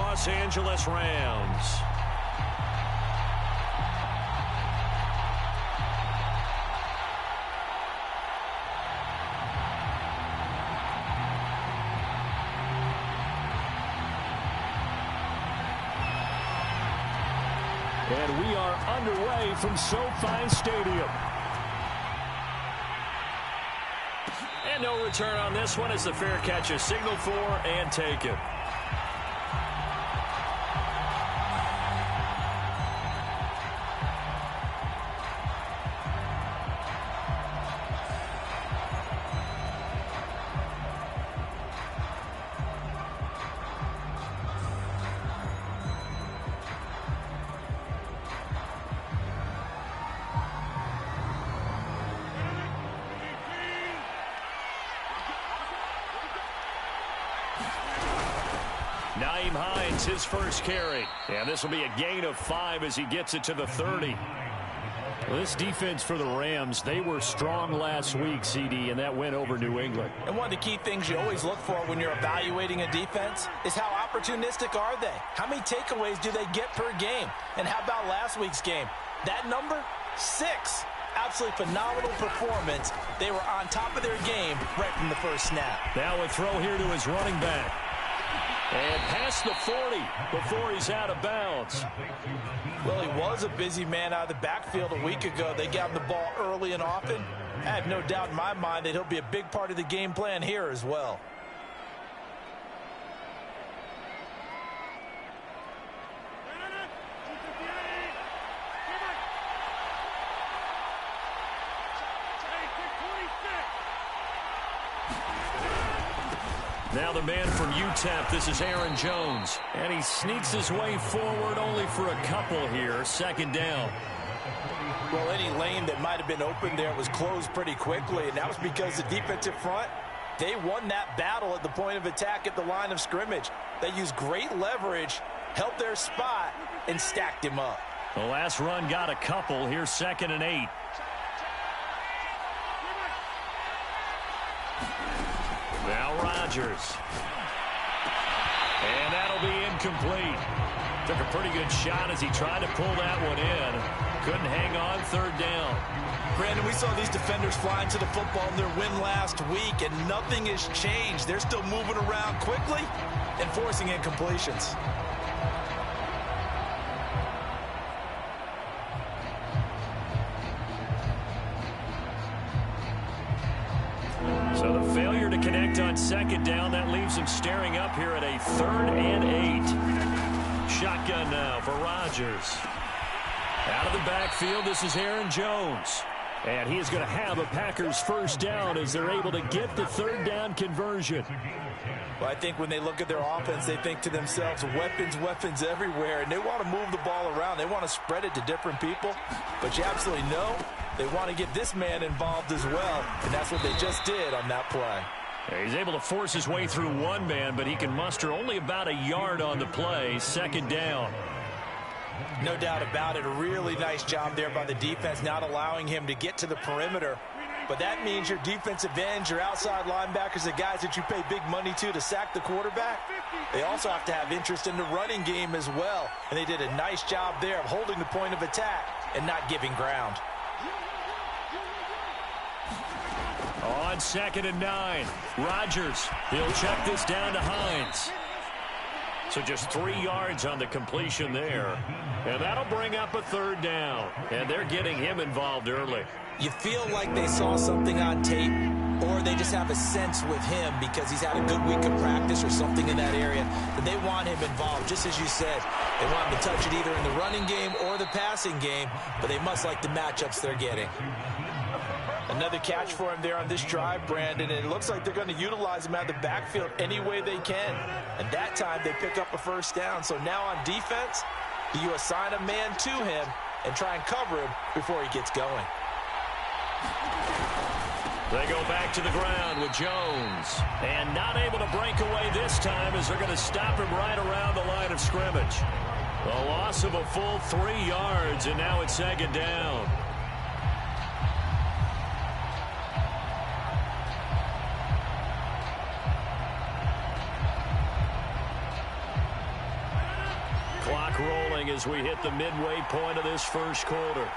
Los Angeles Rams. And we are underway from SoFi Stadium. And no return on this one as the fair catch is signaled for and taken. Nyheim Hines, his first carry. And this will be a gain of 5 as he gets it to the 30. Well, this defense for the Rams, they were strong last week, CD, and that went over New England. And one of the key things you always look for when you're evaluating a defense is how opportunistic are they? How many takeaways do they get per game? And how about last week's game? That number? 6. Absolutely phenomenal performance. They were on top of their game right from the first snap. Now a throw here to his running back. And past the 40 before he's out of bounds. Well, he was a busy man out of the backfield a week ago. They got him the ball early and often. I have no doubt in my mind that he'll be a big part of the game plan here as well. Now the man from UTEP, this is Aaron Jones. And he sneaks his way forward only for a couple here. Second down. Well, any lane that might have been open there was closed pretty quickly, and that was because the defensive front, they won that battle at the point of attack at the line of scrimmage. They used great leverage, held their spot, and stacked him up. The last run got a couple. Here's 2nd and 8. Now Rodgers. And that'll be incomplete. Took a pretty good shot as he tried to pull that one in. Couldn't hang on. 3rd down. Brandon, we saw these defenders flying to the football in their win last week, and nothing has changed. They're still moving around quickly and forcing incompletions. So the failure to connect on 2nd down, that leaves him staring up here at a 3rd and 8. Shotgun now for Rodgers. Out of the backfield, this is Aaron Jones. And he is going to have a Packers first down as they're able to get the 3rd down conversion. Well, I think when they look at their offense, they think to themselves, weapons, weapons everywhere. And they want to move the ball around. They want to spread it to different people. But you absolutely know they want to get this man involved as well. And that's what they just did on that play. He's able to force his way through one man, but he can muster only about a yard on the play. 2nd down. No doubt about it. A really nice job there by the defense, not allowing him to get to the perimeter. But that means your defensive ends, your outside linebackers, the guys that you pay big money to sack the quarterback, they also have to have interest in the running game as well. And they did a nice job there of holding the point of attack and not giving ground. On 2nd and 9, Rodgers. He'll check this down to Hines. So just 3 yards on the completion there. And that'll bring up a 3rd down. And they're getting him involved early. You feel like they saw something on tape, or they just have a sense with him because he's had a good week of practice or something in that area, that they want him involved. Just as you said, they want him to touch it either in the running game or the passing game, but they must like the matchups they're getting. Another catch for him there on this drive, Brandon, and it looks like they're going to utilize him out of the backfield any way they can. And that time they pick up a first down. So now on defense, you assign a man to him and try and cover him before he gets going. They go back to the ground with Jones. And not able to break away this time as they're going to stop him right around the line of scrimmage. A loss of a full 3 yards, and now it's 2nd down. Clock rolling as we hit the midway point of this first quarter.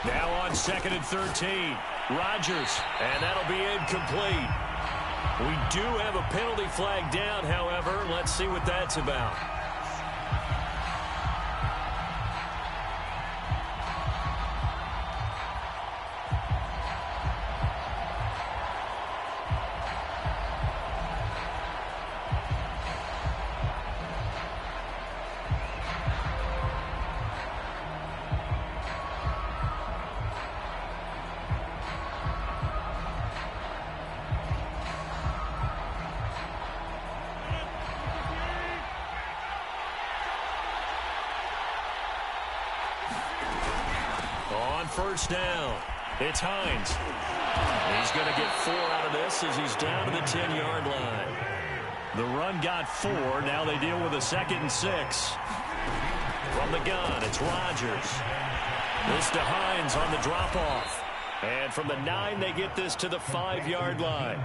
Now on 2nd and 13. Rodgers, and that'll be incomplete. We do have a penalty flag down, however. Let's see what that's about. First down. It's Hines. He's going to get 4 out of this as he's down to the 10-yard line. The run got 4. Now they deal with a 2nd and 6. From the gun, it's Rodgers. This to Hines on the drop-off. And from the 9, they get this to the 5-yard line.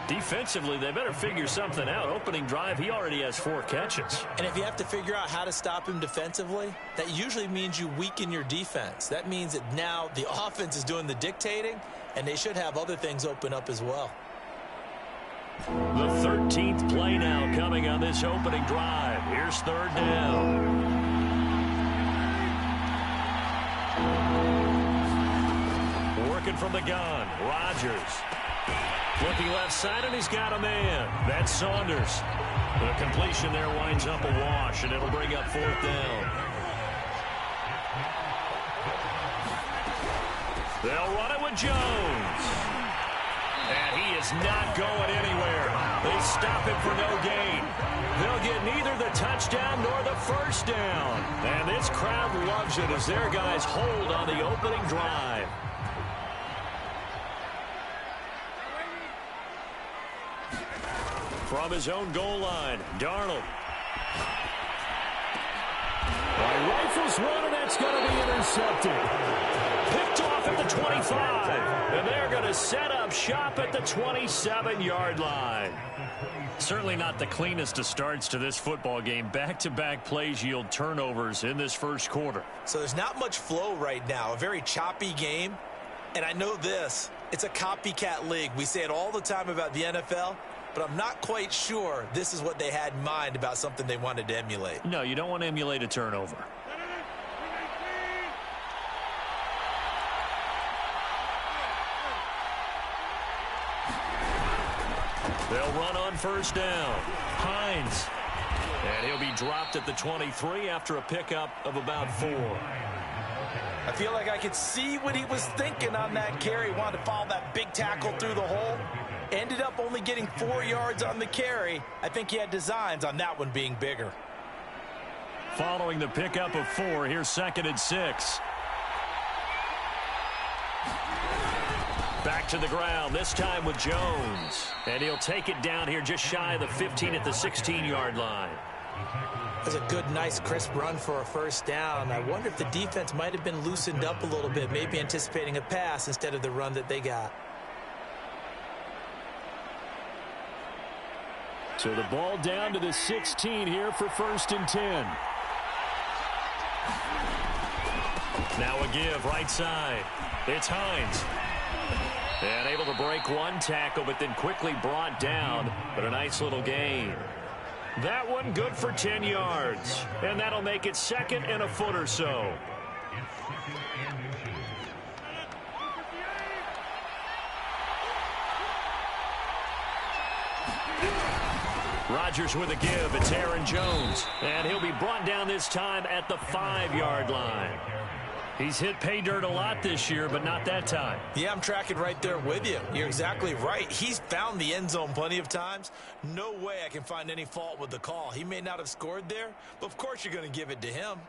Defensively, they better figure something out. Opening drive, he already has 4 catches. And if you have to figure out how to stop him defensively, that usually means you weaken your defense. That means that now the offense is doing the dictating, and they should have other things open up as well. The 13th play now coming on this opening drive. Here's 3rd down. Working from the gun, Rodgers. Looking left side, and he's got a man. That's Saunders. The completion there winds up a wash, and it'll bring up 4th down. They'll run it with Jones. And he is not going anywhere. They stop him for no gain. They'll get neither the touchdown nor the first down. And this crowd loves it as their guys hold on the opening drive. From his own goal line, Darnold. Rifles one, and that's going to be intercepted. Picked off at the 25. And they're going to set up shop at the 27-yard line. Certainly not the cleanest of starts to this football game. Back-to-back plays yield turnovers in this first quarter. So there's not much flow right now. A very choppy game. And I know this. It's a copycat league. We say it all the time about the NFL. But I'm not quite sure this is what they had in mind about something they wanted to emulate. No, you don't want to emulate a turnover. They'll run on 1st down. Hines. And he'll be dropped at the 23 after a pickup of about 4. I feel like I could see what he was thinking on that carry. Wanted to follow that big tackle through the hole. Ended up only getting 4 yards on the carry. I think he had designs on that one being bigger. Following the pickup of 4, here's 2nd and 6. Back to the ground, this time with Jones. And he'll take it down here just shy of the 15 at the 16-yard line. That's a good, nice, crisp run for a first down. I wonder if the defense might have been loosened up a little bit, maybe anticipating a pass instead of the run that they got. So the ball down to the 16 here for 1st and 10. Now a give right side. It's Hines. And able to break one tackle, but then quickly brought down. But a nice little gain. That one good for 10 yards. And that'll make it 2nd and a foot or so. Rodgers with a give. It's Aaron Jones. And he'll be brought down this time at the 5-yard line. He's hit pay dirt a lot this year, but not that time. Yeah, I'm tracking right there with you. You're exactly right. He's found the end zone plenty of times. No way I can find any fault with the call. He may not have scored there, but of course you're going to give it to him.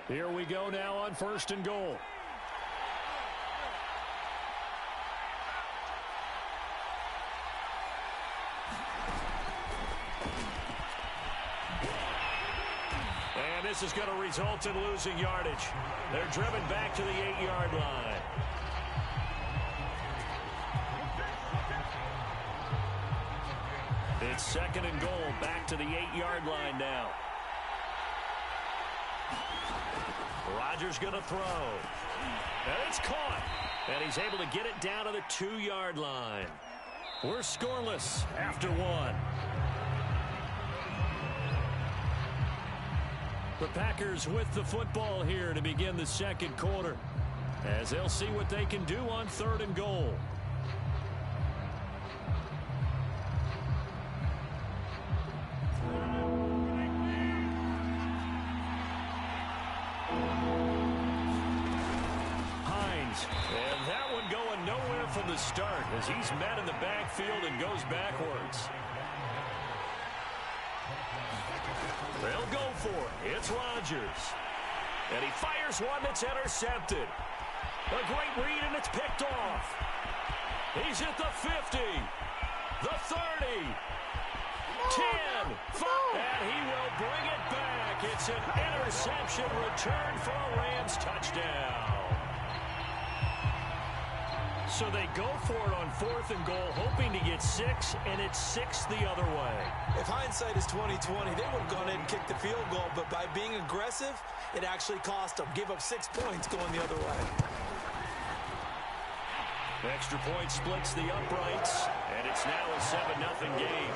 Here we go now on 1st and goal. This is going to result in losing yardage. They're driven back to the 8-yard line. It's 2nd and goal, back to the 8-yard line now. Rodgers going to throw. And it's caught. And he's able to get it down to the 2-yard line. We're scoreless after 1. The Packers with the football here to begin the 2nd quarter, as they'll see what they can do on 3rd and goal. Hines, and that one going nowhere from the start as he's met in the backfield and goes backwards. They'll go for it. It's Rodgers. And he fires one that's intercepted. A great read, and it's picked off. He's at the 50, the 30, 10, 5, and he will bring it back. It's an interception return for a Rams touchdown. So they go for it on 4th and goal, hoping to get 6, and it's 6 the other way. If hindsight is 20/20, they would have gone in and kicked the field goal, but by being aggressive, it actually cost them. Give up 6 points going the other way. Extra point splits the uprights, and it's now a 7-0 game.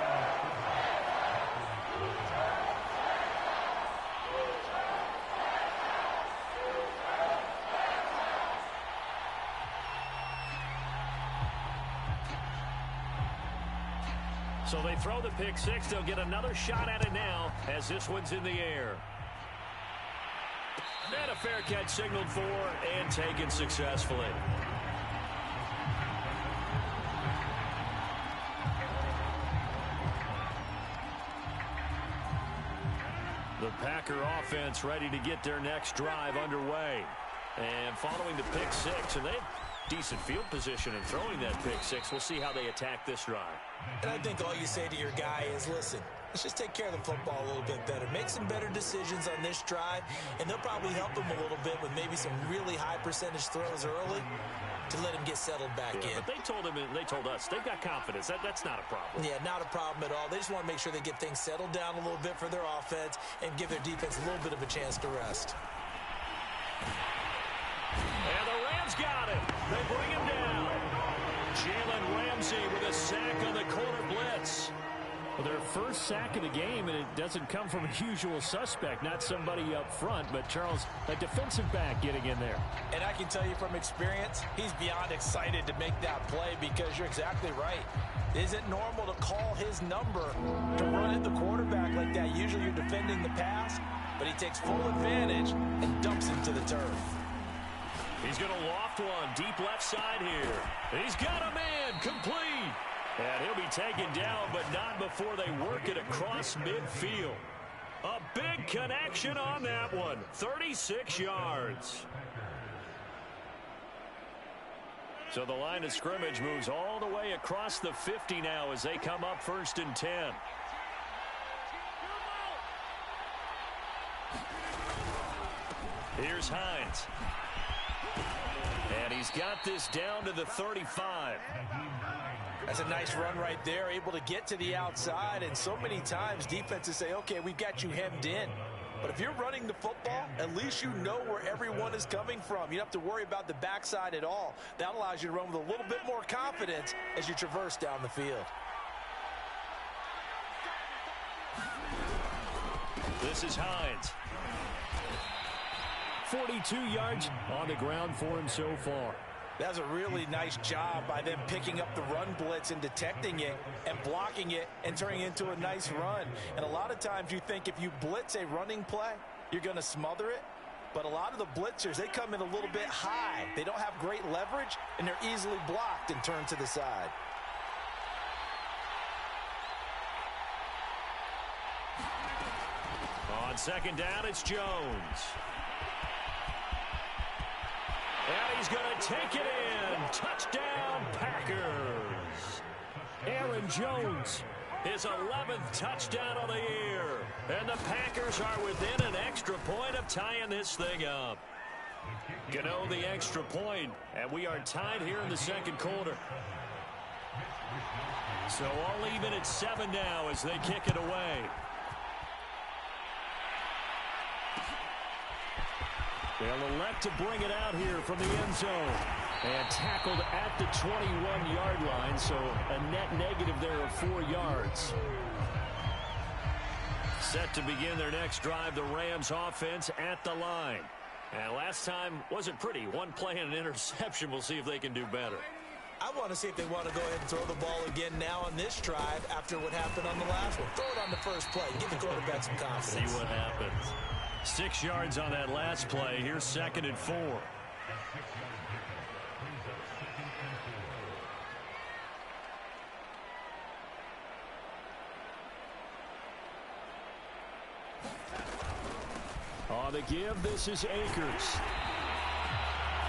So they throw the pick 6. They'll get another shot at it now as this one's in the air. And a fair catch signaled for and taken successfully. The Packer offense ready to get their next drive underway. And following the pick 6, and they have decent field position in throwing that pick 6. We'll see how they attack this drive. And I think all you say to your guy is, listen, let's just take care of the football a little bit better. Make some better decisions on this drive, and they'll probably help him a little bit with maybe some really high percentage throws early to let him get settled back in. But they told us they've got confidence. That's not a problem. Yeah, not a problem at all. They just want to make sure they get things settled down a little bit for their offense and give their defense a little bit of a chance to rest. And the Rams got him. They bring him down. Jalen Ramsey with a sack on the corner blitz. Well, their first sack of the game, and it doesn't come from a usual suspect, not somebody up front, but Charles, a defensive back getting in there. And I can tell you from experience, he's beyond excited to make that play because you're exactly right. Is it normal to call his number to run at the quarterback like that? Usually you're defending the pass, but he takes full advantage and dumps him to the turf. He's going to loft one deep left side here. He's got a man complete. And he'll be taken down, but not before they work it across midfield. A big connection on that one. 36 yards. So the line of scrimmage moves all the way across the 50 now as they come up 1st and 10. Here's Hines. And he's got this down to the 35. That's a nice run right there, able to get to the outside. And so many times defenses say, okay, we've got you hemmed in. But if you're running the football, at least you know where everyone is coming from. You don't have to worry about the backside at all. That allows you to run with a little bit more confidence as you traverse down the field. This is Hines. 42 yards on the ground for him so far. That's a really nice job by them picking up the run blitz and detecting it and blocking it and turning it into a nice run. And a lot of times you think if you blitz a running play, you're going to smother it. But a lot of the blitzers, they come in a little bit high. They don't have great leverage, and they're easily blocked and turned to the side. On 2nd down, it's Jones. And he's going to take it in. Touchdown, Packers. Aaron Jones His 11th touchdown of the year. And the Packers are within an extra point of tying this thing up. Gano the extra point, and we are tied here in the second quarter. So all even at 7 now as they kick it away. They'll elect to bring it out here from the end zone. And tackled at the 21-yard line, so a net negative there of 4 yards. Set to begin their next drive, the Rams offense at the line. And last time wasn't pretty. One play and an interception. We'll see if they can do better. I want to see if they want to go ahead and throw the ball again now on this drive after what happened on the last one. Throw it on the first play. Give the quarterback some confidence. See what happens. 6 yards on that last play. Here's 2nd and 4. On the give, this is Akers.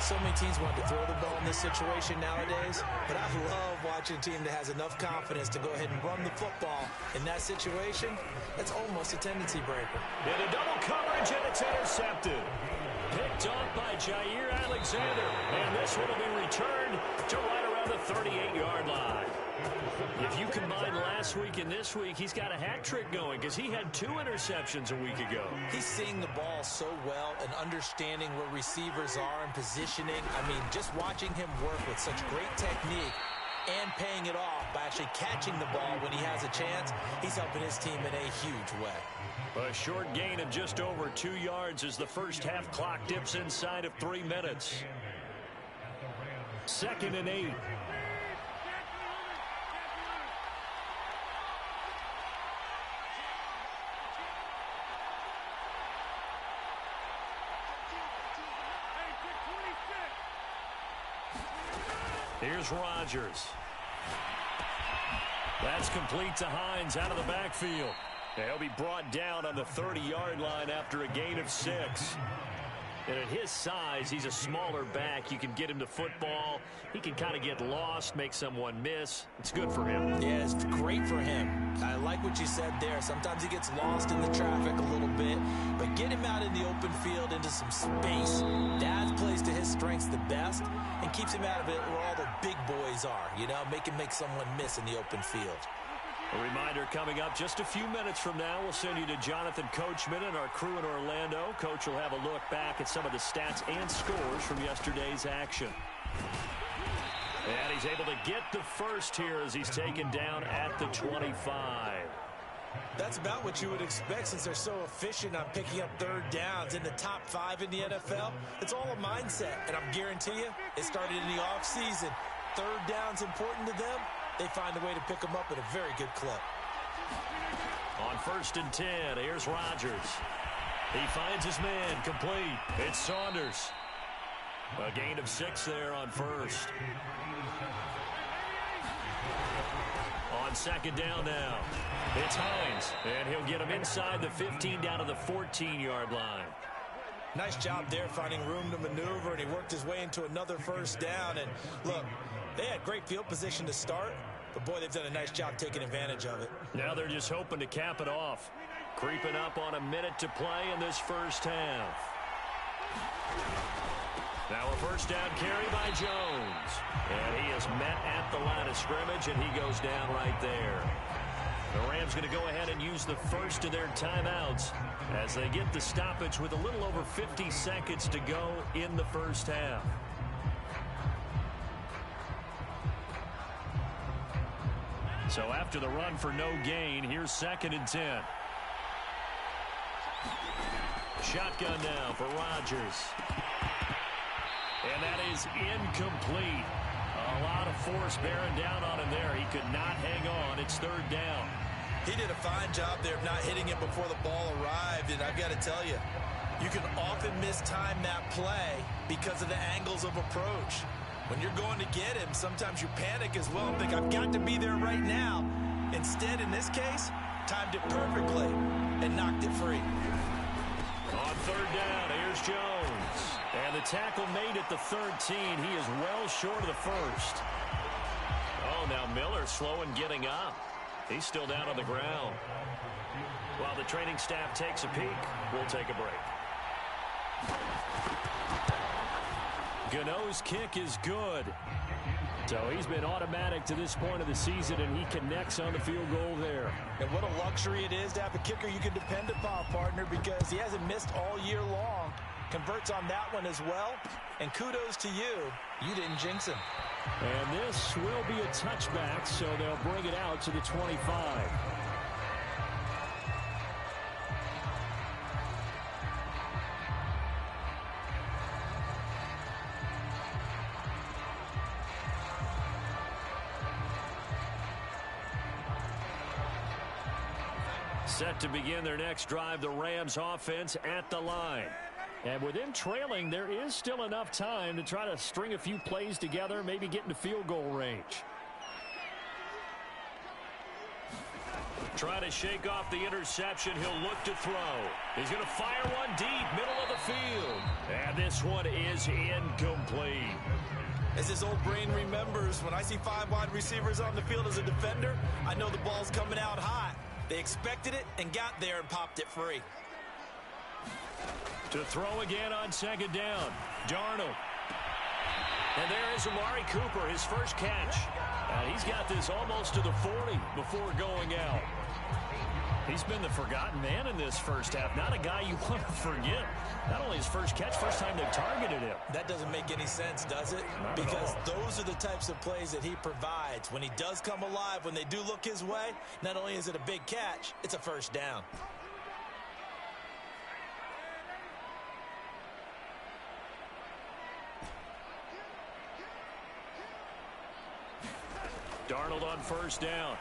So many teams want to throw the ball in this situation nowadays, but I love watching a team that has enough confidence to go ahead and run the football. In that situation, that's almost a tendency breaker. In a double coverage, and it's intercepted. Picked off by Jair Alexander, and this one will be returned to right around the 38-yard line. If you combine last week and this week, he's got a hat trick going because he had 2 interceptions a week ago. He's seeing the ball so well and understanding where receivers are and positioning. I mean, just watching him work with such great technique and paying it off by actually catching the ball when he has a chance, he's helping his team in a huge way. A short gain of just over 2 yards as the first half clock dips inside of 3 minutes. 2nd and 8. Here's Rodgers. That's complete to Hines out of the backfield. He'll be brought down on the 30-yard line after a gain of 6. And at his size, he's a smaller back. You can get him to football. He can kind of get lost, make someone miss. It's good for him. Yeah, it's great for him. I like what you said there. Sometimes he gets lost in the traffic a little bit, but get him out in the open field into some space. That plays to his strengths the best and keeps him out of it where all the big boys are. You know, make him make someone miss in the open field. A reminder coming up just a few minutes from now. We'll send you to Jonathan Coachman and our crew in Orlando. Coach will have a look back at some of the stats and scores from yesterday's action. And he's able to get the first here as he's taken down at the 25. That's about what you would expect since they're so efficient on picking up 3rd downs in the top 5 in the NFL. It's all a mindset, and I guarantee you it started in the offseason. 3rd down's important to them. They find a way to pick them up at a very good clip. On 1st and 10, here's Rodgers. He finds his man complete. It's Saunders. A gain of 6 there on 1st. On 2nd down now, it's Hines. And he'll get him inside the 15 down to the 14-yard line. Nice job there finding room to maneuver, and he worked his way into another 1st down. And look, they had great field position to start, but boy, they've done a nice job taking advantage of it. Now they're just hoping to cap it off. Creeping up on a minute to play in this first half. Now a 1st down carry by Jones. And he is met at the line of scrimmage, and he goes down right there. The Rams going to go ahead and use the first of their timeouts as they get the stoppage with a little over 50 seconds to go in the first half. So after the run for no gain, here's 2nd and 10. Shotgun now for Rodgers. And that is incomplete. A lot of force bearing down on him there. He could not hang on. It's 3rd down. He did a fine job there of not hitting it before the ball arrived. And I've got to tell you, you can often mistime that play because of the angles of approach. When you're going to get him, sometimes you panic as well and think, I've got to be there right now. Instead, in this case, timed it perfectly and knocked it free. On 3rd down, here's Jones. And the tackle made at the 13. He is well short of the 1st. Oh, now Miller slow in getting up. He's still down on the ground. While the training staff takes a peek, we'll take a break. Gano's kick is good. So he's been automatic to this point of the season, and he connects on the field goal there. And what a luxury it is to have a kicker you can depend upon, partner, because he hasn't missed all year long. Converts on that one as well. And kudos to you. You didn't jinx him. And this will be a touchback, so they'll bring it out to the 25. Set to begin their next drive, the Rams offense at the line. And with them trailing, there is still enough time to try to string a few plays together, maybe get into field goal range. Try to shake off the interception. He'll look to throw. He's going to fire one deep, middle of the field. And this one is incomplete. As his old brain remembers, when I see 5 wide receivers on the field as a defender, I know the ball's coming out hot. They expected it and got there and popped it free. To throw again on second down, Darnold. And there is Amari Cooper, his first catch. And he's got this almost to the 40 before going out. He's been the forgotten man in this first half. Not a guy you want to forget. Not only his first catch, first time they've targeted him. That doesn't make any sense, does it? Because those are the types of plays that he provides. When he does come alive, when they do look his way, not only is it a big catch, it's a first down. Darnold on first down.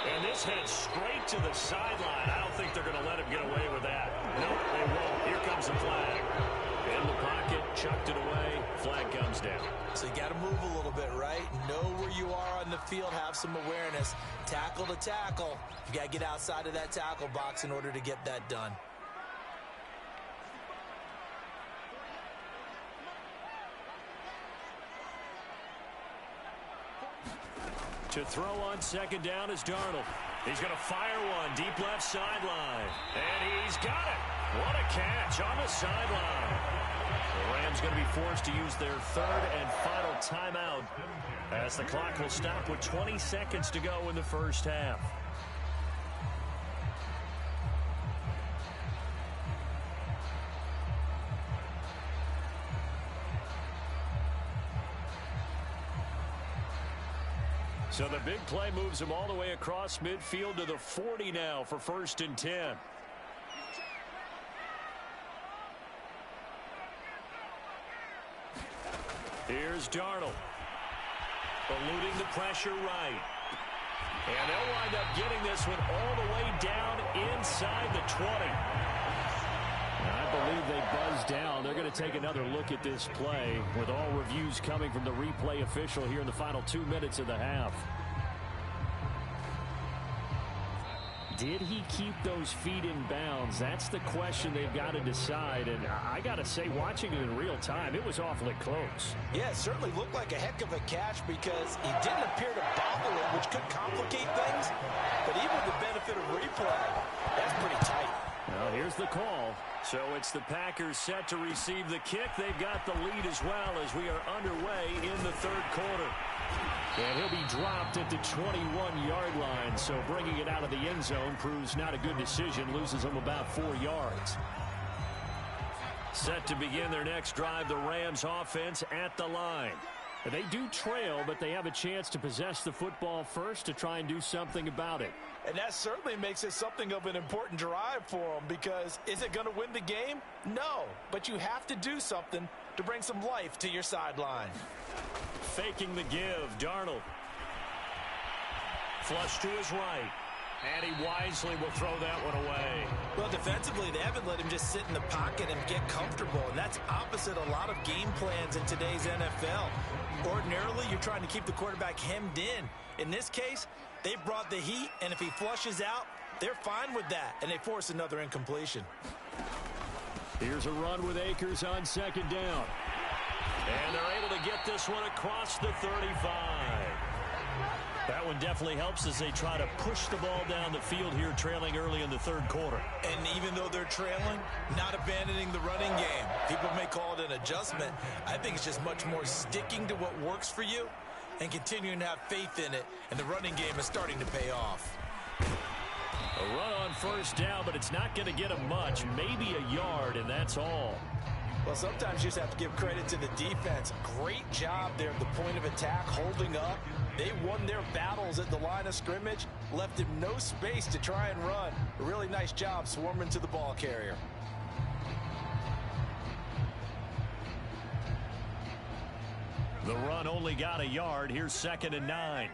And this heads straight to the sideline. I don't think they're going to let him get away with that. Nope, they won't. Here comes the flag. In the pocket, chucked it away. Flag comes down. So you got to move a little bit, right? Know where you are on the field. Have some awareness. Tackle to tackle. You got to get outside of that tackle box in order to get that done. To throw on second down is Darnold. He's going to fire one deep left sideline. And he's got it. What a catch on the sideline. The Rams going to be forced to use their third and final timeout as the clock will stop with 20 seconds to go in the first half. So the big play moves him all the way across midfield to the 40 now for 1st and 10. Here's Darnold. Eluding the pressure right. And they'll wind up getting this one all the way down inside the 20. I believe they buzzed down. They're going to take another look at this play with all reviews coming from the replay official here in the final 2 minutes of the half. Did he keep those feet in bounds? That's the question they've got to decide. And I got to say, watching it in real time, it was awfully close. Yeah, it certainly looked like a heck of a catch because he didn't appear to bobble it, which could complicate things. But even with the benefit of replay, that's pretty tight. Well, here's the call. So it's the Packers set to receive the kick. They've got the lead as well as we are underway in the third quarter. And he'll be dropped at the 21-yard line. So bringing it out of the end zone proves not a good decision. Loses him about 4 yards. Set to begin their next drive, the Rams offense at the line. They do trail, but they have a chance to possess the football first to try and do something about it. And that certainly makes it something of an important drive for them because is it going to win the game? No, but you have to do something to bring some life to your sideline. Faking the give, Darnold. Flush to his right. And he wisely will throw that one away. Well, defensively, they haven't let him just sit in the pocket and get comfortable. And that's opposite a lot of game plans in today's NFL. Ordinarily, you're trying to keep the quarterback hemmed in. In this case, they brought the heat, and if he flushes out, they're fine with that, and they force another incompletion. Here's a run with Akers on second down. And they're able to get this one across the 35. That one definitely helps as they try to push the ball down the field here, trailing early in the third quarter. And even though they're trailing, not abandoning the running game. People may call it an adjustment. I think it's just much more sticking to what works for you and continuing to have faith in it. And the running game is starting to pay off. A run on first down, but it's not going to get them much. Maybe a yard, and that's all. Well, sometimes you just have to give credit to the defense. Great job there at the point of attack, holding up. They won their battles at the line of scrimmage, left him no space to try and run. A really nice job swarming to the ball carrier. The run only got a yard. Here's 2nd and 9.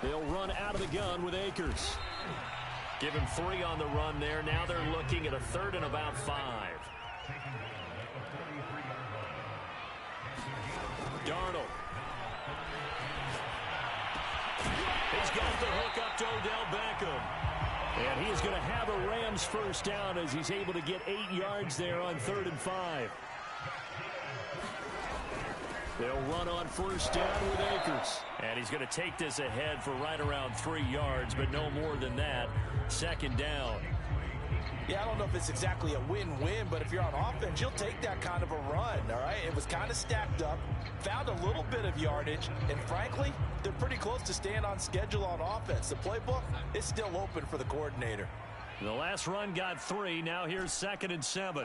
They'll run out of the gun with Akers. Give him 3 on the run there. Now they're looking at a 3rd and about 5. Darnold. He's got the hook up to Odell Beckham. And he is going to have a Rams first down as he's able to get 8 yards there on 3rd and 5. They'll run on first down with Akers. And he's going to take this ahead for right around 3 yards, but no more than that. 2nd down. Yeah, I don't know if it's exactly a win-win, but if you're on offense, you'll take that kind of a run, all right? It was kind of stacked up, found a little bit of yardage, and frankly, they're pretty close to staying on schedule on offense. The playbook is still open for the coordinator. The last run got 3. Now here's 2nd and 7.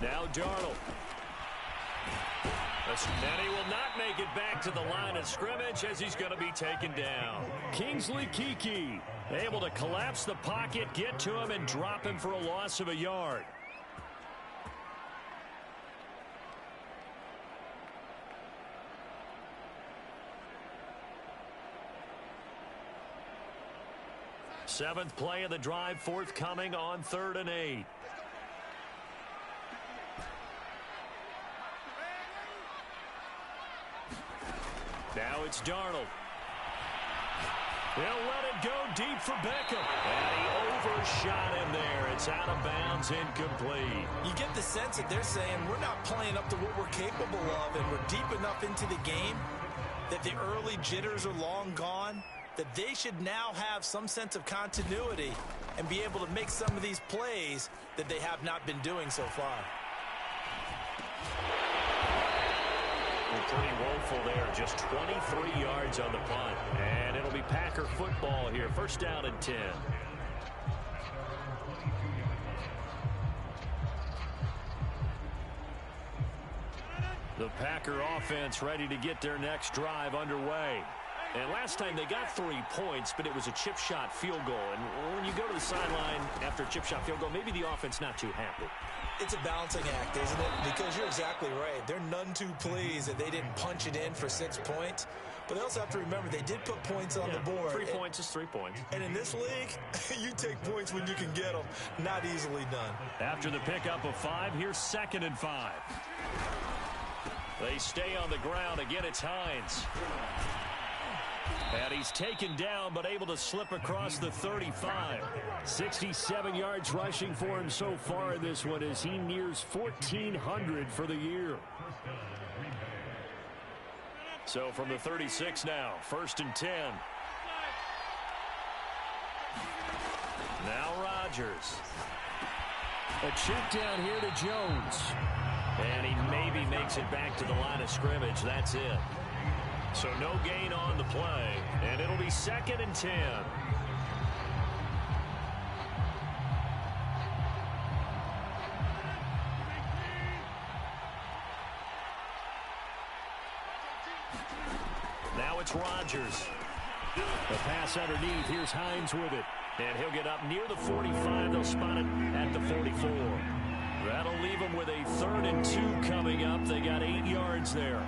Now Darnold. And he will not make it back to the line of scrimmage as he's going to be taken down. Kingsley Keke able to collapse the pocket, get to him, and drop him for a loss of a yard. Seventh play of the drive forthcoming on 3rd and 8. Now it's Darnold. He'll let it go deep for Beckham. And he overshot him there. It's out of bounds, incomplete. You get the sense that they're saying we're not playing up to what we're capable of, and we're deep enough into the game that the early jitters are long gone, that they should now have some sense of continuity and be able to make some of these plays that they have not been doing so far. Pretty woeful there. Just 23 yards on the punt. And it'll be Packer football here. First down and 10. The Packer offense ready to get their next drive underway. And last time they got 3 points, but it was a chip shot field goal. And when you go to the sideline after a chip shot field goal, maybe the offense not too happy. It's a balancing act, isn't it? Because you're exactly right. They're none too pleased that they didn't punch it in for 6 points. But they also have to remember they did put points on the board. 3 points is 3 points. And in this league, you take points when you can get them. Not easily done. After the pickup of 5, here's 2nd and 5. They stay on the ground. Again, it's Hines. And he's taken down, but able to slip across the 35. 67 yards rushing for him so far in this one as he nears 1,400 for the year. So from the 36 now, 1st and 10. Now Rodgers. A check down here to Jones. And he maybe makes it back to the line of scrimmage. That's it. So no gain on the play, and it'll be 2nd and 10. Now it's Rodgers. The pass underneath. Here's Hines with it. And he'll get up near the 45. They'll spot it at the 44. That'll leave them with a 3rd and 2 coming up. They got 8 yards there.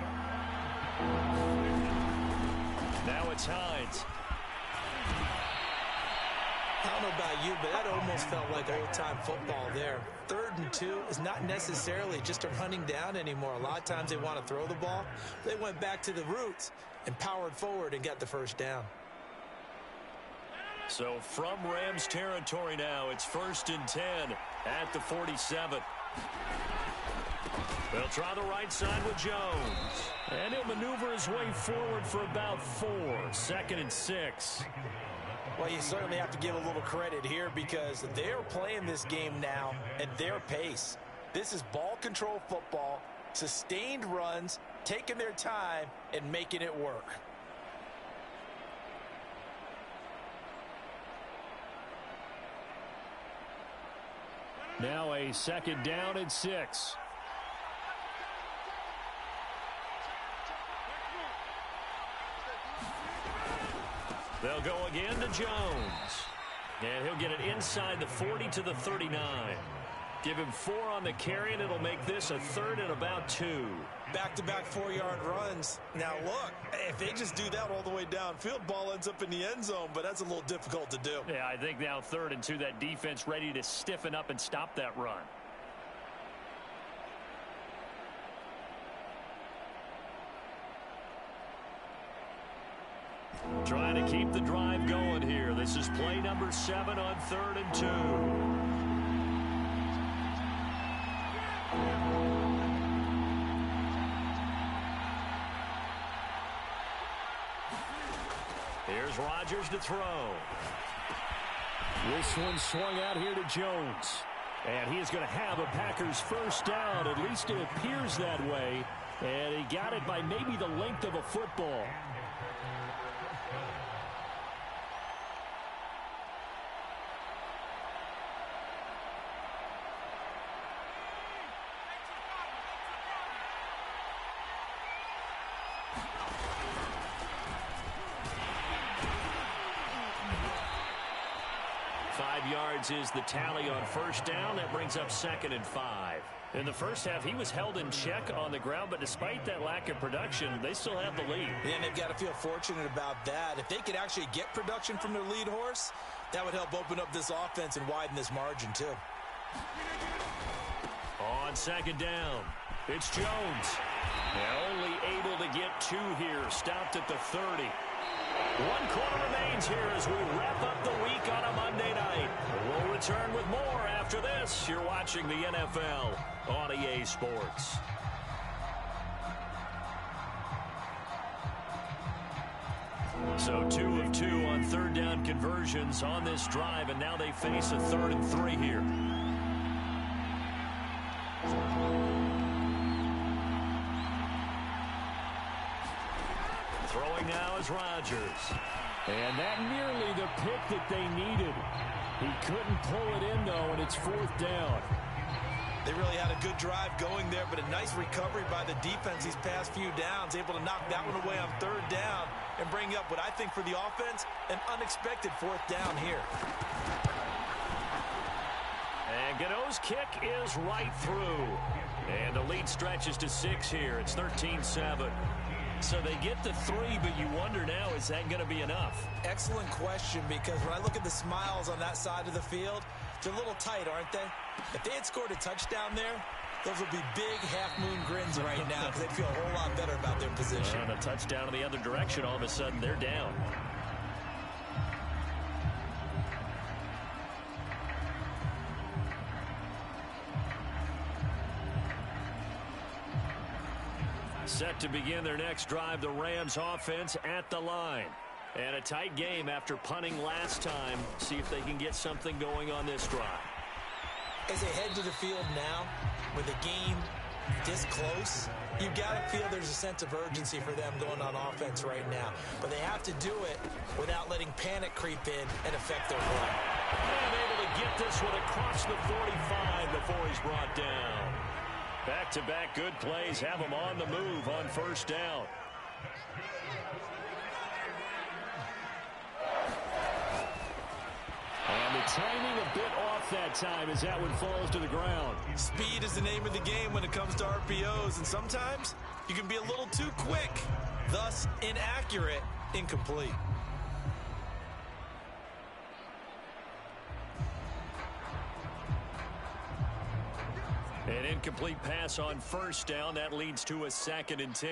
Now it's Hines. I don't know about you, but that almost felt like old-time football there. 3rd and 2 is not necessarily just a running down anymore. A lot of times they want to throw the ball. They went back to the roots and powered forward and got the first down. So from Rams territory now, it's 1st and 10 at the 47. They'll try the right side with Jones. And he'll maneuver his way forward for about 4. 2nd and 6. Well, you certainly have to give a little credit here because they're playing this game now at their pace. This is ball control football, sustained runs, taking their time, and making it work. Now a 2nd down and 6. They'll go again to Jones. And he'll get it inside the 40 to the 39. Give him 4 on the carry, and it'll make this a 3rd and about 2. Back-to-back 4-yard runs. Now, look, if they just do that all the way downfield, ball ends up in the end zone, but that's a little difficult to do. Yeah, I think now 3rd and 2, that defense ready to stiffen up and stop that run. Trying to keep the drive going here. This is play number 7 on 3rd and 2. Here's Rodgers to throw. This one swung out here to Jones. And he is going to have a Packers first down. At least it appears that way. And he got it by maybe the length of a football. Is the tally on first down. That brings up 2nd and 5. In the first half, he was held in check on the ground, but despite that lack of production, they still have the lead. And they've got to feel fortunate about that. If they could actually get production from their lead horse, that would help open up this offense and widen this margin too. On 2nd down, it's Jones. They're only able to get 2 here. Stopped at the 30. 1 quarter remains here as we wrap up the week on a Monday night. We'll return with more after this. You're watching the NFL on EA Sports. So 2 of 2 on 3rd down conversions on this drive, and now they face a 3rd and 3 here. Throwing now is Rodgers. And that nearly the pick that they needed. He couldn't pull it in, though, and it's 4th down. They really had a good drive going there, but a nice recovery by the defense these past few downs, able to knock that one away on 3rd down and bring up what I think for the offense, an unexpected 4th down here. And Gano's kick is right through. And the lead stretches to 6 here. It's 13-7. So they get the 3, but you wonder now, is that going to be enough? Excellent question, because when I look at the smiles on that side of the field, they're a little tight, aren't they? If they had scored a touchdown there, those would be big half-moon grins right now because they'd feel a whole lot better about their position. And a touchdown in the other direction, all of a sudden they're down. Set to begin their next drive, the Rams offense at the line. And a tight game after punting last time. See if they can get something going on this drive. As they head to the field now, with the game this close, you've got to feel there's a sense of urgency for them going on offense right now. But they have to do it without letting panic creep in and affect their play. And able to get this one across the 45 before he's brought down. Back-to-back good plays have him on the move on first down. And the timing a bit off that time as that one falls to the ground. Speed is the name of the game when it comes to RPOs, and sometimes you can be a little too quick, thus inaccurate, incomplete. An incomplete pass on first down. That leads to a 2nd and 10.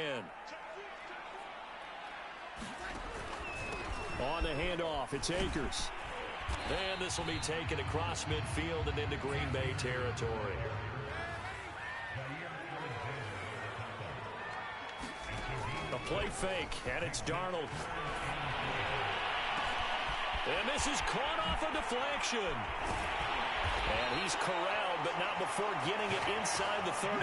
On the handoff, it's Akers. And this will be taken across midfield and into Green Bay territory. play fake, and it's Darnold. And this is caught off a deflection. And he's corralled, but not before getting it inside the 35.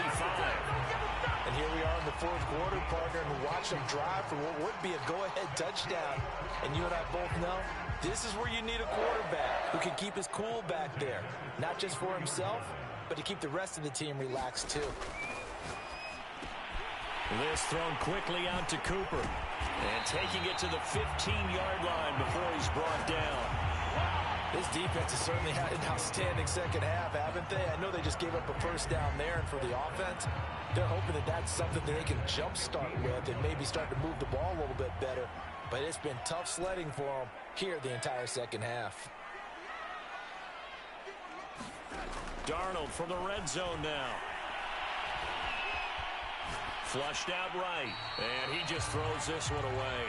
And here we are in the fourth quarter, partner, and watch them drive for what would be a go-ahead touchdown. And you and I both know this is where you need a quarterback who can keep his cool back there. Not just for himself, but to keep the rest of the team relaxed too. This thrown quickly out to Cooper. And taking it to the 15-yard line before he's brought down. This defense has certainly had an outstanding second half, haven't they? I know they just gave up a first down there, and for the offense, they're hoping that that's something that they can jumpstart with and maybe start to move the ball a little bit better. But it's been tough sledding for them here the entire second half. Darnold from the red zone now. Flushed out right, and he just throws this one away.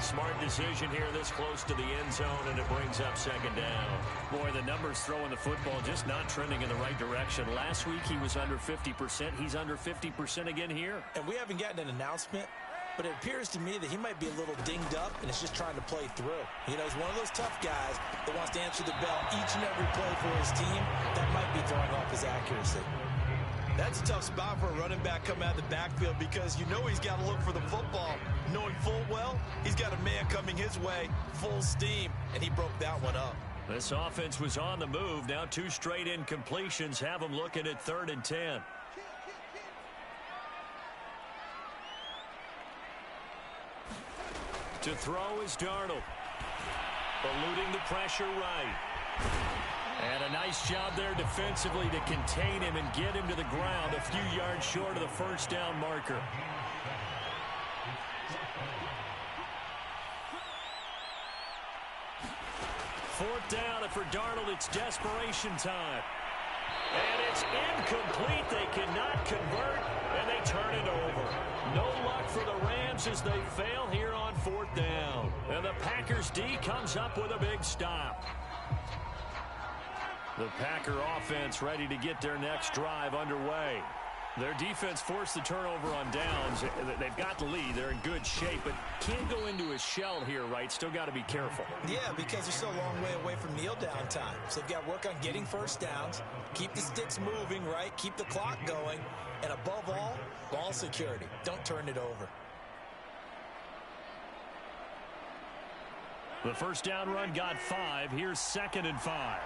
Smart decision here this close to the end zone, and it brings up second down. Boy, the numbers throwing the football just not trending in the right direction. Last week he was under 50%. He's under 50% again here. And we haven't gotten an announcement, but it appears to me that he might be a little dinged up and is just trying to play through. You know, he's one of those tough guys that wants to answer the bell each and every play for his team. That might be throwing off his accuracy. That's a tough spot for a running back coming out of the backfield because you know he's got to look for the football, knowing full well he's got a man coming his way, full steam, and he broke that one up. This offense was on the move. Now 2 straight incompletions have them looking at 3rd and 10. To throw is Darnold. Eluding the pressure right. And a nice job there defensively to contain him and get him to the ground a few yards short of the first down marker. Fourth down, and for Darnold, it's desperation time. And it's incomplete. They cannot convert, and they turn it over. No luck for the Rams as they fail here on 4th down. And the Packers D comes up with a big stop. The Packer offense ready to get their next drive underway. Their defense forced the turnover on downs. They've got the lead. They're in good shape, but can't go into a shell here, right? Still got to be careful. Yeah, because they're still a long way away from kneel down time. So they've got to work on getting first downs, keep the sticks moving, right? Keep the clock going, and above all, ball security. Don't turn it over. The first down run got 5. Here's 2nd and 5.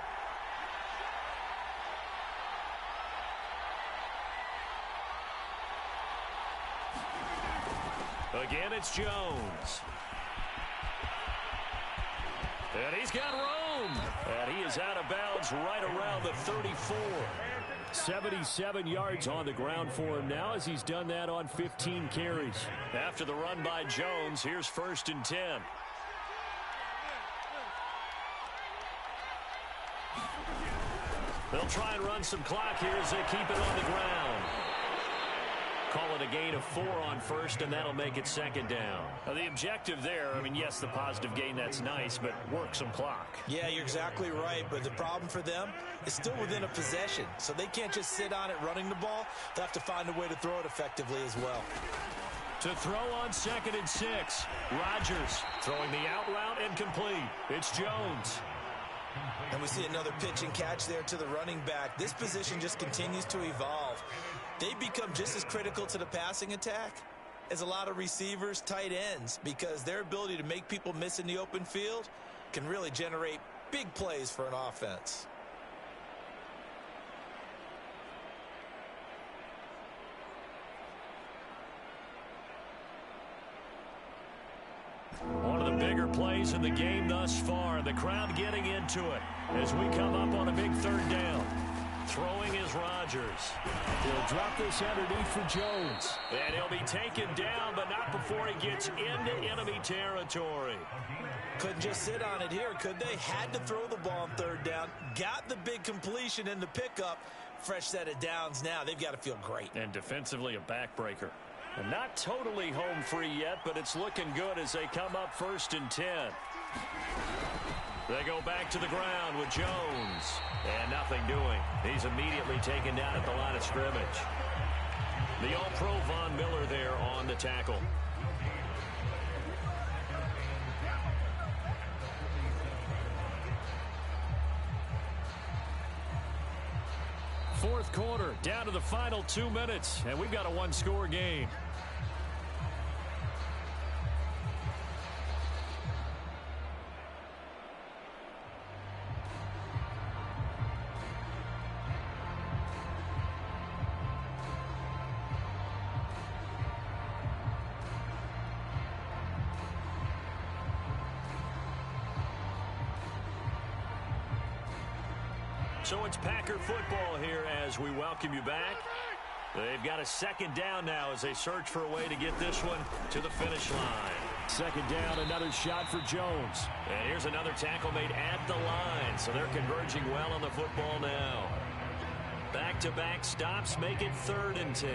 Again, it's Jones. And he's got room. And he is out of bounds right around the 34. 77 yards on the ground for him now as he's done that on 15 carries. After the run by Jones, here's 1st and 10. They'll try and run some clock here as they keep it on the ground. Call it a gain of 4 on 1st, and that'll make it 2nd down. Now, the objective there, I mean, yes, the positive gain, that's nice, but work some clock. Yeah, you're exactly right, but the problem for them is still within a possession, so they can't just sit on it running the ball. They'll have to find a way to throw it effectively as well. To throw on 2nd and 6, Rodgers throwing the out route and complete. It's Jones. And we see another pitch and catch there to the running back. This position just continues to evolve. They become just as critical to the passing attack as a lot of receivers, tight ends, because their ability to make people miss in the open field can really generate big plays for an offense. One of the bigger plays in the game thus far. The crowd getting into it as we come up on a big 3rd down. Throwing is Rodgers. He'll drop this underneath for Jones. And he'll be taken down, but not before he gets into enemy territory. Couldn't just sit on it here, could they? Had to throw the ball on 3rd down. Got the big completion in the pickup. Fresh set of downs now. They've got to feel great. And defensively a backbreaker. And not totally home free yet, but it's looking good as they come up 1st and 10. They go back to the ground with Jones. And nothing doing. He's immediately taken down at the line of scrimmage. The All-Pro Von Miller there on the tackle. Fourth quarter, down to the final 2 minutes, and we've got a one-score game. So it's Packer football here as we welcome you back. They've got a second down now as they search for a way to get this one to the finish line. Second down, another shot for Jones. And here's another tackle made at the line, so they're converging well on the football now. Back-to-back stops make it 3rd and 10.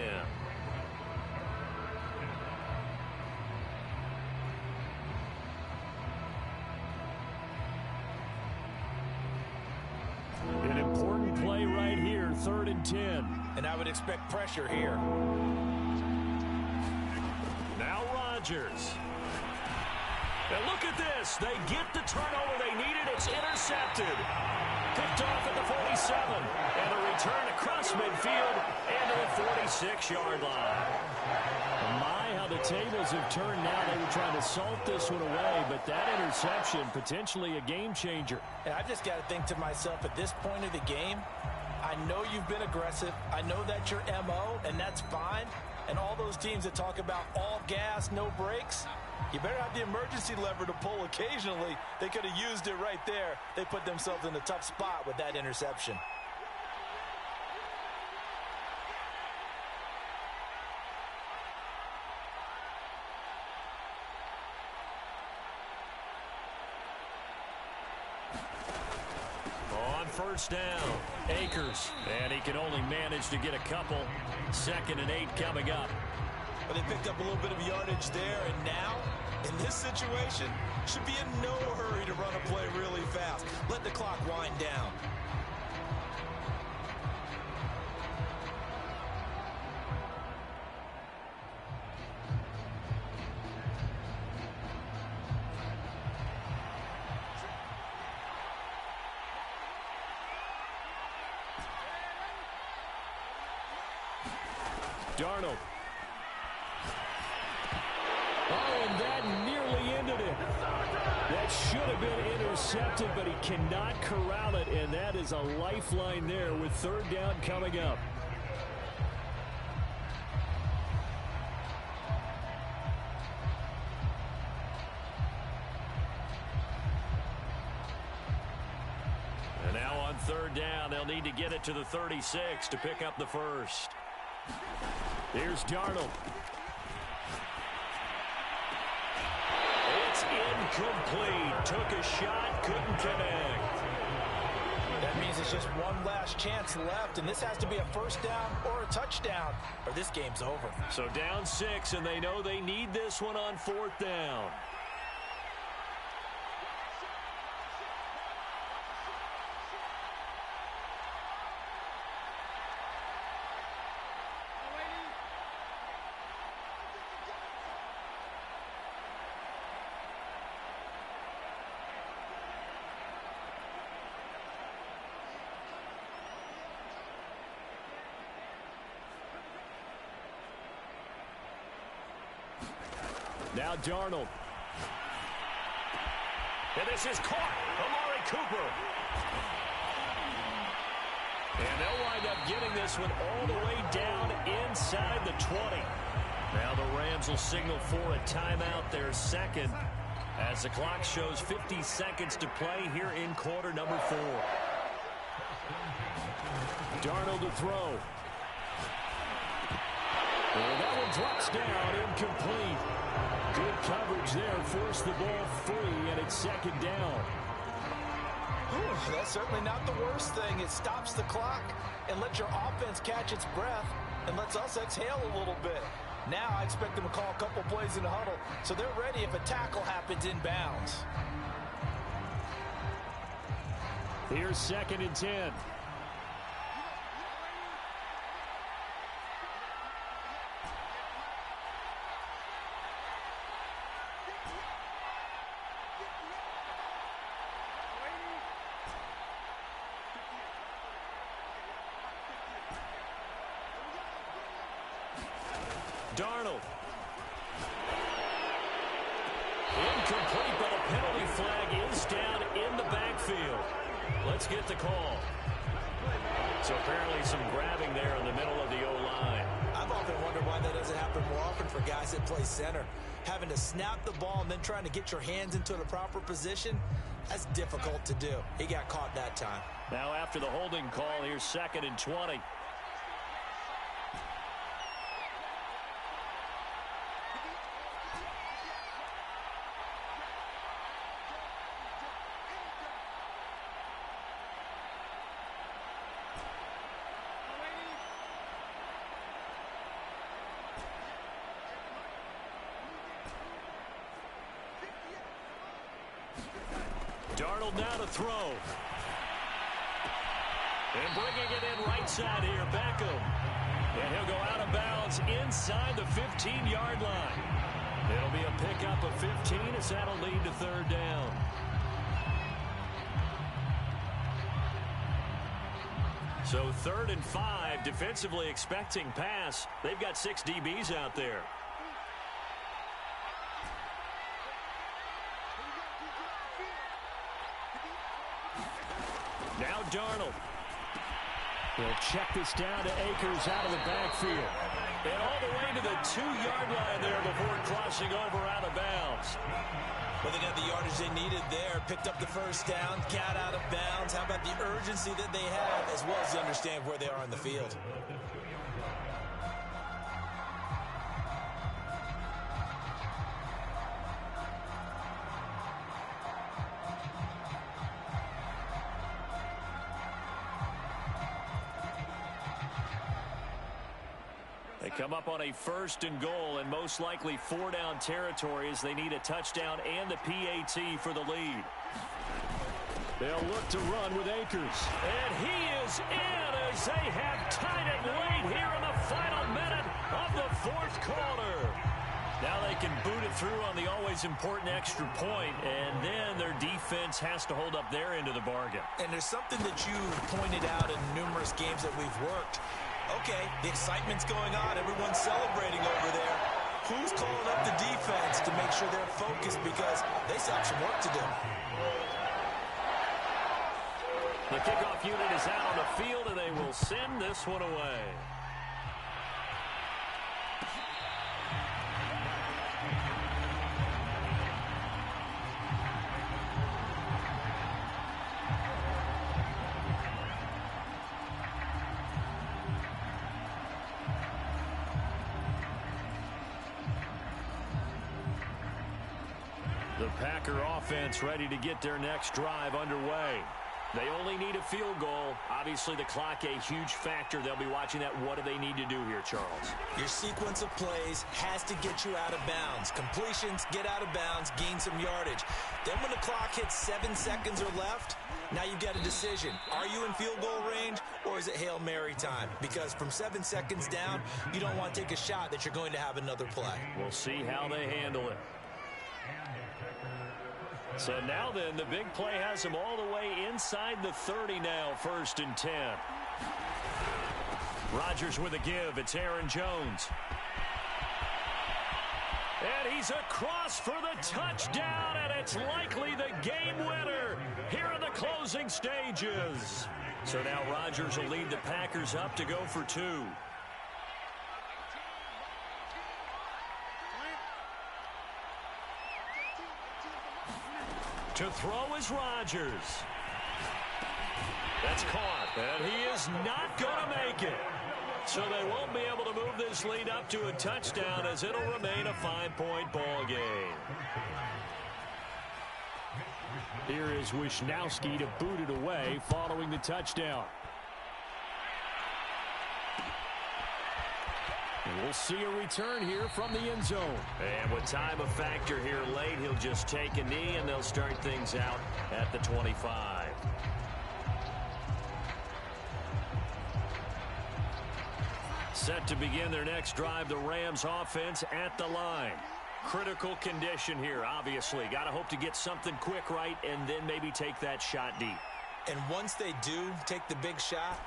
An important play right here, 3rd and 10. And I would expect pressure here. Now Rodgers. And look at this. They get the turnover they needed. It's intercepted. Picked off at the 47. And a return across midfield and to the 46-yard line. My, how the tables have turned now. They were trying to salt this one away, but that interception, potentially a game changer. And I just got to think to myself, at this point of the game, I know you've been aggressive. I know that's your MO, and that's fine. And all those teams that talk about all gas, no brakes, you better have the emergency lever to pull occasionally. They could have used it right there. They put themselves in a tough spot with that interception. First down, Akers, and he can only manage to get a couple. 2nd and 8 coming up. But they picked up a little bit of yardage there, and now, in this situation, should be in no hurry to run a play really fast. Let the clock wind down. Darnold. Oh, and that nearly ended it. That should have been intercepted, but he cannot corral it, and that is a lifeline there with 3rd down coming up. And now on 3rd down, they'll need to get it to the 36 to pick up the first. Here's Darnold. It's incomplete. Took a shot, couldn't connect. That means it's just one last chance left, and this has to be a first down or a touchdown, or this game's over. So down 6, and they know they need this one on 4th down. Now Darnold. And this is caught. Amari Cooper. And they'll wind up getting this one all the way down inside the 20. Now the Rams will signal for a timeout, their 2nd, as the clock shows 50 seconds to play here in quarter number 4. Darnold to throw. And that one drops down, incomplete. Good coverage there, forced the ball free, and it's 2nd down. Ooh, that's certainly not the worst thing. It stops the clock and lets your offense catch its breath and lets us exhale a little bit. Now I expect them to call a couple plays in the huddle, so they're ready if a tackle happens inbounds. Here's 2nd and 10. Darnold. Incomplete, but a penalty flag is down in the backfield. Let's get the call. So apparently some grabbing there in the middle of the O-line. I've often wondered why that doesn't happen more often for guys that play center. Having to snap the ball and then trying to get your hands into the proper position, that's difficult to do. He got caught that time. Now after the holding call, here's 2nd and 20. Darnold now to throw. And bringing it in right side here, Beckham. And he'll go out of bounds inside the 15-yard line. It'll be a pickup of 15 as that'll lead to 3rd down. So 3rd and 5, defensively expecting pass. They've got 6 DBs out there. Now Darnold. He'll check this down to Akers out of the backfield. And all the way to the 2-yard line there before crossing over out of bounds. Well, they got the yardage they needed there. Picked up the 1st down, got out of bounds. How about the urgency that they have as well as they understand where they are on the field? They come up on a 1st and goal and most likely 4-down territory as they need a touchdown and the PAT for the lead. They'll look to run with Akers. And he is in as they have tied it late here in the final minute of the 4th quarter. Now they can boot it through on the always important extra point, and then their defense has to hold up their end of the bargain. And there's something that you pointed out in numerous games that we've worked. Okay, the excitement's going on. Everyone's celebrating over there. Who's calling up the defense to make sure they're focused because they still have some work to do? The kickoff unit is out on the field, and they will send this one away. The Packer offense ready to get their next drive underway. They only need a field goal. Obviously, the clock a huge factor. They'll be watching that. What do they need to do here, Charles? Your sequence of plays has to get you out of bounds. Completions, get out of bounds, gain some yardage. Then when the clock hits 7 seconds or left, now you get a decision. Are you in field goal range or is it Hail Mary time? Because from 7 seconds down, you don't want to take a shot that you're going to have another play. We'll see how they handle it. So now then, the big play has them all the way inside the 30 now, 1st and 10. Rodgers with a give. It's Aaron Jones. And he's across for the touchdown, and it's likely the game winner here in the closing stages. So now Rodgers will lead the Packers up to go for 2. To throw is Rodgers. That's caught, and he is not going to make it. So they won't be able to move this lead up to a touchdown as it'll remain a 5-point ball game. Here is Wisnowski to boot it away following the touchdown. And we'll see a return here from the end zone. And with time a factor here late, he'll just take a knee, and they'll start things out at the 25. Set to begin their next drive, the Rams offense at the line. Critical condition here, obviously. Got to hope to get something quick right and then maybe take that shot deep. And once they do take the big shot,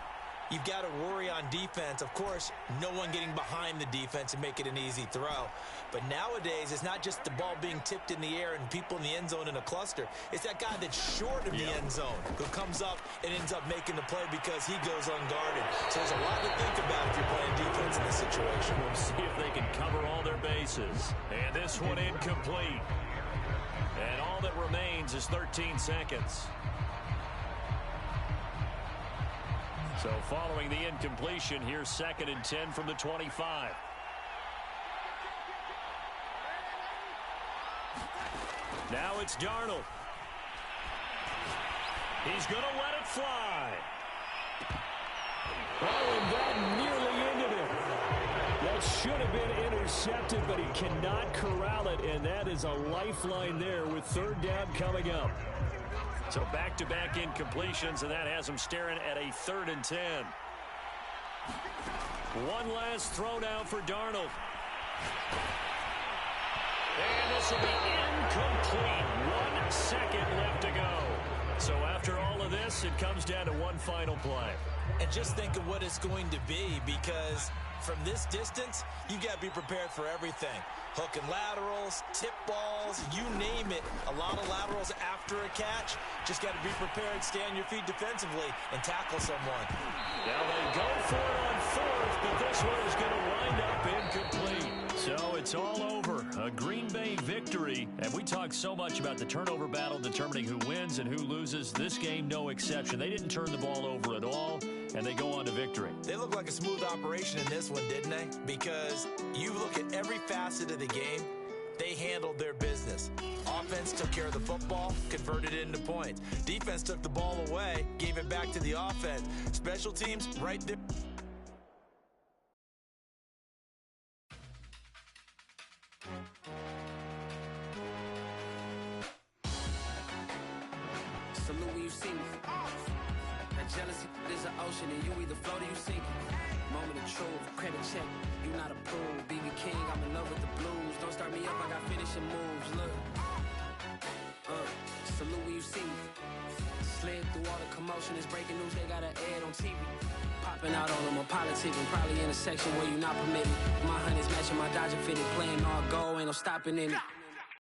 you've got to worry on defense. Of course, no one getting behind the defense and make it an easy throw. But nowadays, it's not just the ball being tipped in the air and people in the end zone in a cluster. It's that guy that's short of the end zone who comes up and ends up making the play because he goes unguarded. So there's a lot to think about if you're playing defense in this situation. We'll see if they can cover all their bases. And this one incomplete. And all that remains is 13 seconds. So following the incompletion, here's 2nd and 10 from the 25. Now it's Darnold. He's going to let it fly. Oh, and that nearly ended it. That should have been intercepted, but he cannot corral it, and that is a lifeline there with 3rd down coming up. So back-to-back incompletions, and that has him staring at a 3rd and 10. One last throw now for Darnold. And this will be incomplete. 1 second left to go. So after all of this, it comes down to one final play. And just think of what it's going to be, because from this distance, you got to be prepared for everything. Hook and laterals, tip balls, you name it. A lot of laterals after a catch. Just got to be prepared, stay on your feet defensively, and tackle someone. Now they go for it on 4th, but this one is going to wind up incomplete. So it's all over. A Green Bay victory. And we talk so much about the turnover battle determining who wins and who loses. This game, no exception. They didn't turn the ball over at all, and they go on to victory. They look like a smooth operation in this one, didn't they? Because you look at every facet of the game, they handled their business. Offense took care of the football, converted it into points. Defense took the ball away, gave it back to the offense. Special teams, right there. Salute when you see me. That jealousy is an ocean, and you either float or you sink. Moment of truth, credit check, you not approved. BB King, I'm in love with the blues. Don't start me up, I got finishing moves. Look, salute when you see me. Slid through all the commotion, it's breaking news, they got an ad on TV. Popping out on them, I'm politicking, probably in a section where you not permitted. My honey's matching my Dodger fitted, playing all go, ain't no stopping in it.